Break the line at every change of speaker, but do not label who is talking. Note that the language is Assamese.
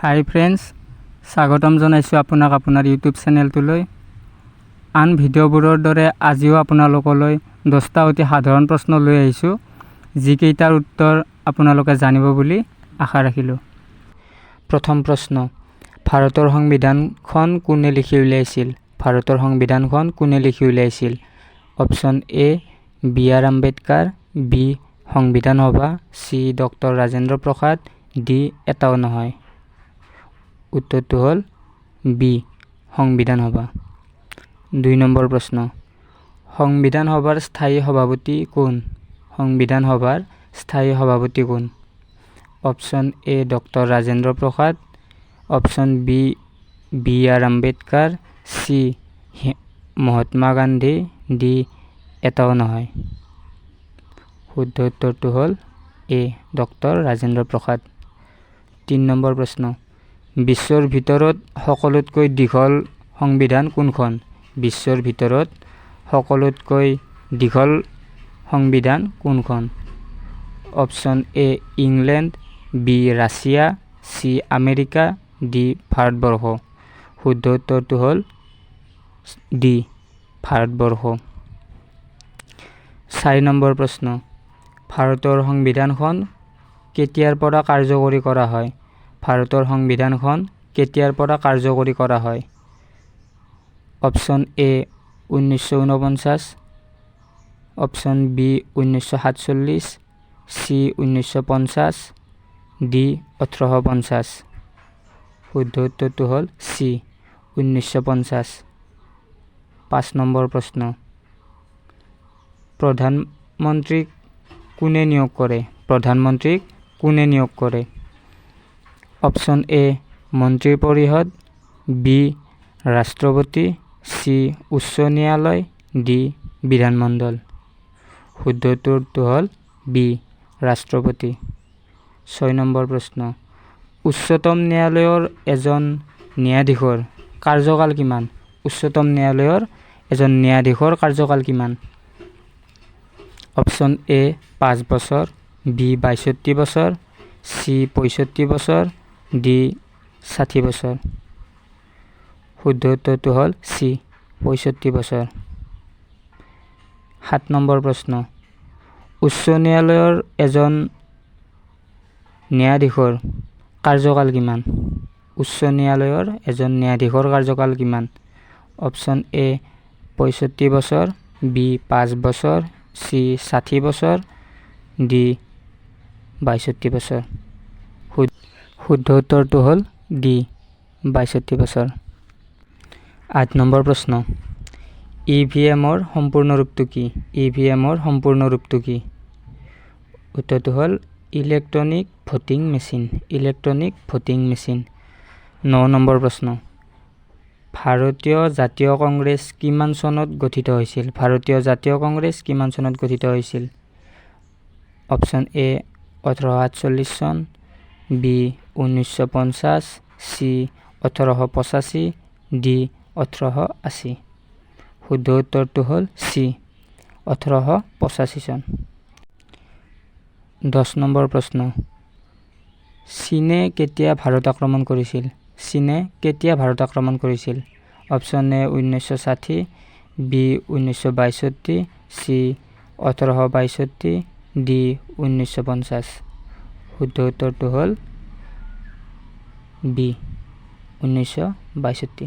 হাই ফ্ৰেণ্ডছ, স্বাগতম জনাইছোঁ আপোনাক আপোনাৰ ইউটিউব চেনেলটোলৈ। আন ভিডিঅ'বোৰৰ দৰে আজিও আপোনালোকলৈ 10টা অতি সাধাৰণ প্ৰশ্ন লৈ আহিছোঁ, যিকেইটাৰ উত্তৰ আপোনালোকে জানিব বুলি আশা ৰাখিলোঁ। প্ৰথম প্ৰশ্ন, ভাৰতৰ সংবিধানখন কোনে লিখি উলিয়াইছিল? ভাৰতৰ সংবিধানখন কোনে লিখি উলিয়াইছিল? Option A B R Ambedkar, B সংবিধান সভা, C doctor Rajendra Prasad, D এটাও নহয়। উত্তৰটো হ'ল বি সংবিধান সভা। 2 নম্বৰ প্ৰশ্ন, সংবিধান সভাৰ স্থায়ী সভাপতি কোন? সংবিধান সভাৰ স্থায়ী সভাপতি কোন? Option A doctor Rajendra Prasad, option B B R Ambedkar, C Mahatma Gandhi, D এটাও নহয়। শুদ্ধ উত্তৰটো হ'ল এ ডক্টৰ ৰাজেন্দ্ৰ প্ৰসাদ। 3 নম্বৰ প্ৰশ্ন, বিশ্বৰ ভিতৰত সকলোতকৈ দীঘল সংবিধান কোনখন? বিশ্বৰ ভিতৰত সকলোতকৈ দীঘল সংবিধান কোনখন? Option A England, B Russia, C America, D Bharatvarsha. শুদ্ধ উত্তৰটো হ'ল ডি ভাৰতবৰ্ষ। 4 নম্বৰ প্ৰশ্ন, ভাৰতৰ সংবিধানখন কেতিয়াৰ পৰা কাৰ্যকৰী কৰা হয়? ভাৰতৰ সংবিধানখন কেতিয়াৰ পৰা কাৰ্যকৰী কৰা হয়? Option A 1949, option B 1947, C 1950, D 1850। শুদ্ধ উত্তৰটো হ'ল চি 1950। 5 নম্বৰ প্ৰশ্ন, প্ৰধানমন্ত্ৰীক কোনে নিয়োগ কৰে? প্ৰধানমন্ত্ৰীক কোনে নিয়োগ কৰে? অপশ্যন এ মন্ত্ৰী পৰিষদ, বি ৰাষ্ট্ৰপতি, চি উচ্চ ন্যায়ালয়, ডি বিধানমণ্ডল। শুদ্ধ উত্তৰটো হ'ল বি ৰাষ্ট্ৰপতি। 6 নম্বৰ প্ৰশ্ন, উচ্চতম ন্যায়ালয়ৰ এজন ন্যায়াধীশৰ কাৰ্যকাল কিমান? উচ্চতম ন্যায়ালয়ৰ এজন ন্যায়াধীশৰ কাৰ্যকাল কিমান? অপশ্যন এ 5 বছৰ, বি 62 বছৰ, চি 65 বছৰ, ডি 60 বছৰ। শুদ্ধ উত্তৰটো হ'ল চি 65 বছৰ। 7 নম্বৰ প্ৰশ্ন, উচ্চ ন্যায়ালয়ৰ এজন ন্যায়াধীশৰ কাৰ্যকাল কিমান? উচ্চ ন্যায়ালয়ৰ এজন ন্যায়াধীশৰ কাৰ্যকাল কিমান? অপশ্যন এ 65 বছৰ, বি 5 বছৰ, চি 60 বছৰ, ডি 62 বছৰ। শুদ্ধ উত্তৰটো হ'ল ডি 62 বছৰ। 8 নম্বৰ প্ৰশ্ন, EVM-ৰ সম্পূৰ্ণ ৰূপটো কি? EVM-ৰ সম্পূৰ্ণ ৰূপটো কি? উত্তৰটো হ'ল electronic voting machine. Electronic voting machine. 9 number প্ৰশ্ন, ভাৰতীয় জাতীয় কংগ্ৰেছ কিমান চনত গঠিত হৈছিল? ভাৰতীয় জাতীয় কংগ্ৰেছ কিমান চনত গঠিত হৈছিল? অপশ্যন এ 1848 চন, বি 1950, চি 1885, ডি 1880। শুদ্ধ উত্তৰটো হ'ল চি 1885 চন। 10 নম্বৰ প্ৰশ্ন, চীনে কেতিয়া ভাৰত আক্ৰমণ কৰিছিল? চীনে কেতিয়া ভাৰত আক্ৰমণ কৰিছিল? Option A 1960, B 1962, C 1862, D 1950। শুদ্ধ উত্তৰটো হ'ল বি 1962।